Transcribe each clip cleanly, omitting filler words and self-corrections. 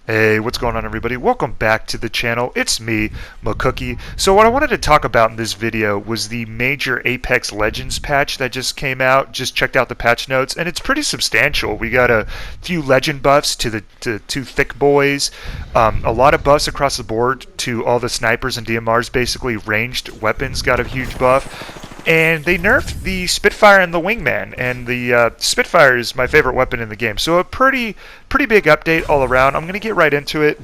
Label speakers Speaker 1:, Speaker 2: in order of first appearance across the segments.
Speaker 1: Hey, what's going on everybody? Welcome back to the channel. It's me, MCKOOKIE. So what I wanted to talk about in this video was the major Apex Legends patch that just came out. Just checked out the patch notes and it's pretty substantial. We got a few legend buffs to the two thick boys, a lot of buffs across the board to all the snipers and DMRs. Basically ranged weapons got a huge buff. And they nerfed the Spitfire and the Wingman, and the Spitfire is my favorite weapon in the game. So a pretty big update all around. I'm going to get right into it,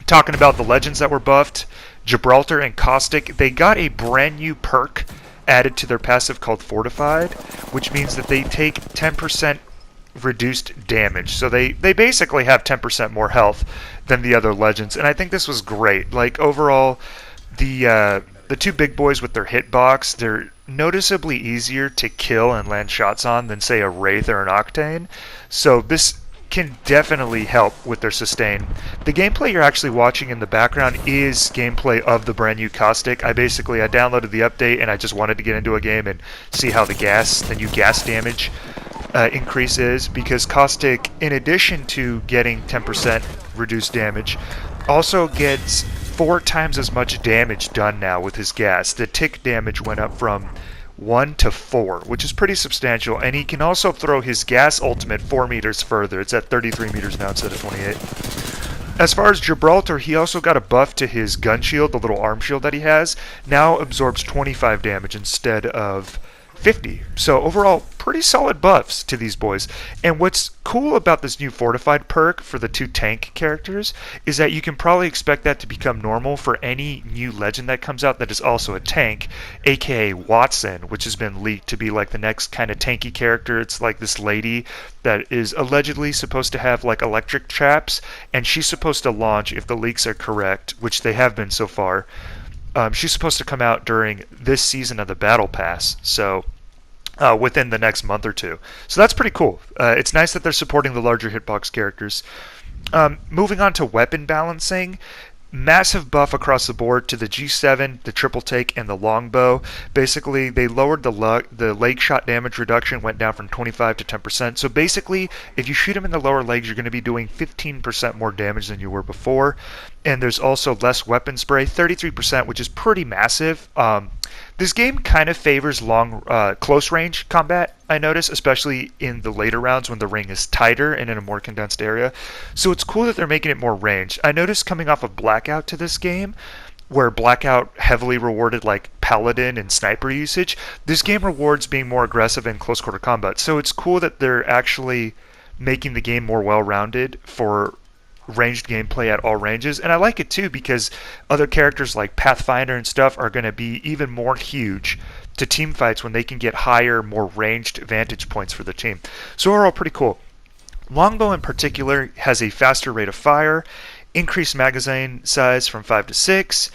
Speaker 1: talking about the legends that were buffed. Gibraltar and Caustic, they got a brand new perk added to their passive called Fortified, which means that they take 10% reduced damage. So they basically have 10% more health than the other legends, and I think this was great. Like overall, the two big boys with their hitbox, they're noticeably easier to kill and land shots on than, say, a Wraith or an Octane. So this can definitely help with their sustain. The gameplay you're actually watching in the background is gameplay of the brand new Caustic. I downloaded the update and I just wanted to get into a game and see how the new gas damage increase is, because Caustic, in addition to getting 10% reduced damage, also gets 4 times as much damage done now with his gas. The tick damage went up from 1 to 4, which is pretty substantial, and he can also throw his gas ultimate 4 meters further. It's at 33 meters now instead of 28. As far as Gibraltar, he also got a buff to his gun shield, the little arm shield that he has. Now absorbs 25 damage instead of 50. So overall, pretty solid buffs to these boys. And what's cool about this new Fortified perk for the 2 tank characters is that you can probably expect that to become normal for any new legend that comes out that is also a tank, aka Watson, which has been leaked to be like the next kind of tanky character. It's like this lady that is allegedly supposed to have like electric traps, and she's supposed to launch, if the leaks are correct, which they have been so far. She's supposed to come out during this season of the Battle Pass, so within the next month or two. So that's pretty cool. It's nice that they're supporting the larger hitbox characters. Moving on to weapon balancing. Massive buff across the board to the G7, the triple take, and the longbow. Basically, they lowered the leg shot damage reduction, went down from 25 to 10%. So basically, if you shoot him in the lower legs, you're going to be doing 15% more damage than you were before. And there's also less weapon spray, 33%, which is pretty massive. This game kind of favors close range combat, I notice, especially in the later rounds when the ring is tighter and in a more condensed area. So it's cool that they're making it more ranged. I noticed coming off of Blackout to this game, where Blackout heavily rewarded like Paladin and Sniper usage, this game rewards being more aggressive in close quarter combat. So it's cool that they're actually making the game more well-rounded for ranged gameplay at all ranges, and I like it too because other characters like Pathfinder and stuff are going to be even more huge to team fights when they can get higher, more ranged vantage points for the team. So overall, pretty cool. Longbow in particular has a faster rate of fire, increased magazine size from 5 to 6,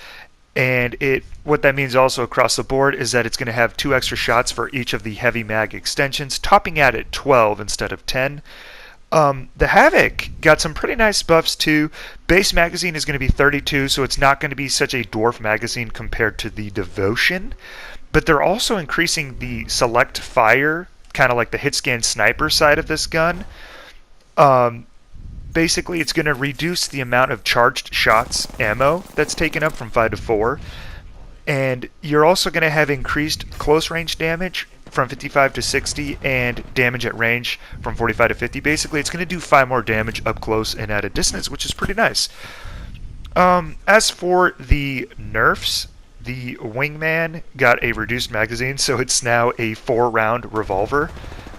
Speaker 1: and what that means also across the board is that it's going to have 2 extra shots for each of the heavy mag extensions, topping out at 12 instead of 10. The Havoc got some pretty nice buffs too. Base magazine is going to be 32, so it's not going to be such a dwarf magazine compared to the Devotion. But they're also increasing the select fire, kind of like the hit scan sniper side of this gun. Basically, it's going to reduce the amount of charged shots ammo that's taken up from 5 to 4. And you're also going to have increased close range damage from 55 to 60 and damage at range from 45 to 50. Basically, it's going to do 5 more damage up close and at a distance, which is pretty nice. As for the nerfs, the Wingman got a reduced magazine, so it's now a 4-round revolver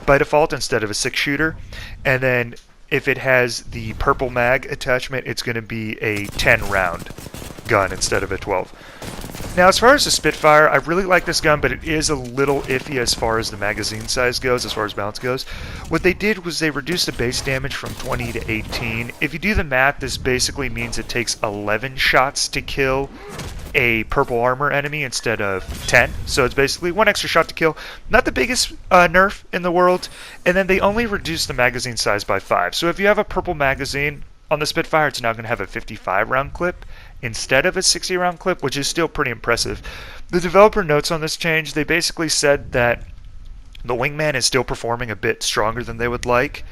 Speaker 1: by default instead of a 6-shooter. And then if it has the purple mag attachment, it's going to be a 10-round gun instead of a 12. Now, as far as the Spitfire, I really like this gun, but it is a little iffy as far as the magazine size goes, as far as balance goes. What they did was they reduced the base damage from 20 to 18. If you do the math, this basically means it takes 11 shots to kill a purple armor enemy instead of 10. So it's basically 1 extra shot to kill. Not the biggest nerf in the world. And then they only reduced the magazine size by 5. So if you have a purple magazine on the Spitfire, it's now going to have a 55-round clip instead of a 60-round clip, which is still pretty impressive. The developer notes on this change, they basically said that the Wingman is still performing a bit stronger than they would like,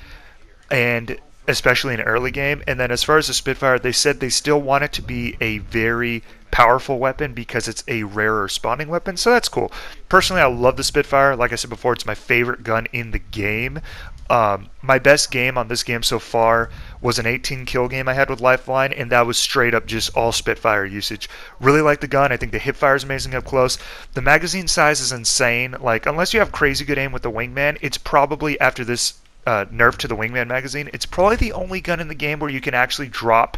Speaker 1: and especially in early game. And then as far as the Spitfire, they said they still want it to be a very powerful weapon because it's a rarer spawning weapon, so that's cool. Personally, I love the Spitfire. Like I said before, it's my favorite gun in the game. My best game on this game so far was an 18 kill game I had with Lifeline, and that was straight up just all Spitfire usage. Really like the gun. I think the hipfire is amazing up close. The magazine size is insane. Like, unless you have crazy good aim with the Wingman, it's probably, after this nerf to the Wingman magazine, it's probably the only gun in the game where you can actually drop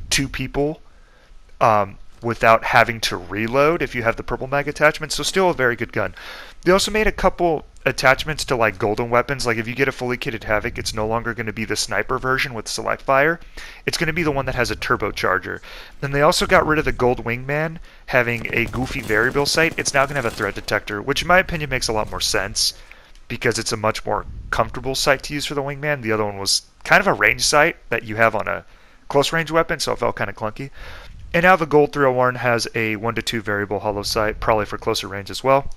Speaker 1: two people without having to reload if you have the purple mag attachment, so still a very good gun. They also made a couple attachments to like golden weapons. Like if you get a fully kitted Havoc, it's no longer going to be the sniper version with select fire. It's going to be the one that has a turbocharger. Then they also got rid of the gold Wingman having a goofy variable sight. It's now going to have a threat detector, which in my opinion makes a lot more sense because it's a much more comfortable sight to use for the Wingman. The other one was kind of a range sight that you have on a close range weapon, so it felt kind of clunky. And now the gold 301 has a 1 to 2 variable hollow sight, probably for closer range as well.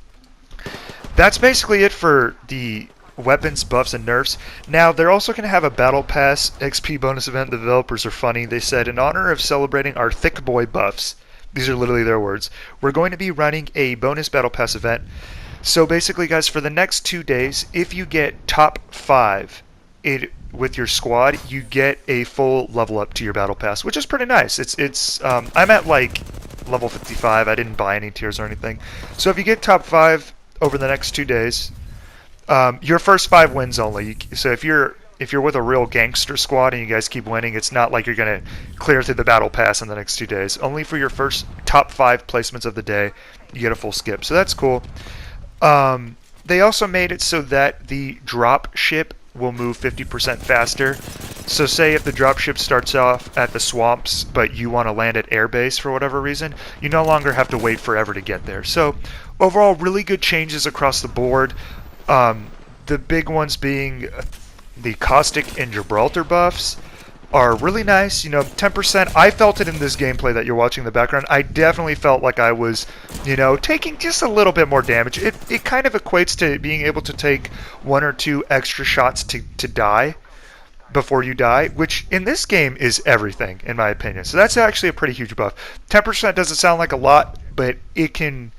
Speaker 1: That's basically it for the weapons, buffs, and nerfs. Now, they're also going to have a Battle Pass XP bonus event. The developers are funny. They said, in honor of celebrating our thick boy buffs, these are literally their words, we're going to be running a bonus Battle Pass event. So basically, guys, for the next 2 days, if you get top 5 with your squad, you get a full level up to your Battle Pass, which is pretty nice. I'm at like level 55. I didn't buy any tiers or anything. So if you get top 5 over the next 2 days, your first 5 wins only. So if you're with a real gangster squad and you guys keep winning, it's not like you're going to clear through the Battle Pass in the next 2 days. Only for your first top 5 placements of the day, you get a full skip. So that's cool. They also made it so that the drop ship will move 50% faster. So say if the dropship starts off at the swamps, but you want to land at airbase for whatever reason, you no longer have to wait forever to get there. So overall, really good changes across the board. The big ones being the Caustic and Gibraltar buffs are really nice. 10%. I felt it in this gameplay that you're watching in the background. I definitely felt like I was, taking just a little bit more damage. It kind of equates to being able to take 1 or 2 extra shots to die before you die, which in this game is everything, in my opinion. So that's actually a pretty huge buff. 10% doesn't sound like a lot, but it can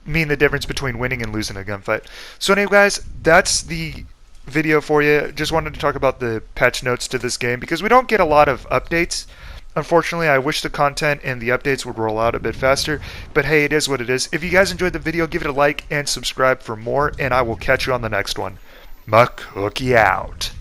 Speaker 1: mean the difference between winning and losing a gunfight. So anyway, guys, that's the video for you. Just wanted to talk about the patch notes to this game because we don't get a lot of updates. Unfortunately, I wish the content and the updates would roll out a bit faster, but hey, it is what it is. If you guys enjoyed the video, give it a like and subscribe for more, and I will catch you on the next one. MCKOOKIE out.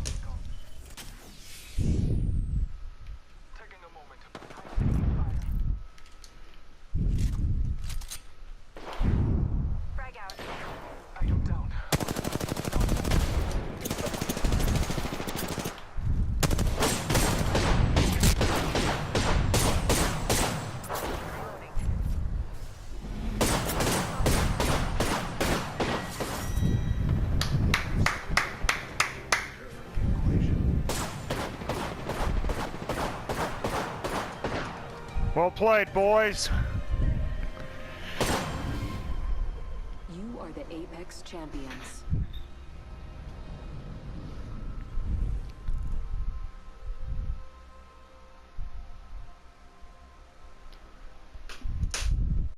Speaker 1: Well played, boys.
Speaker 2: You are the Apex champions.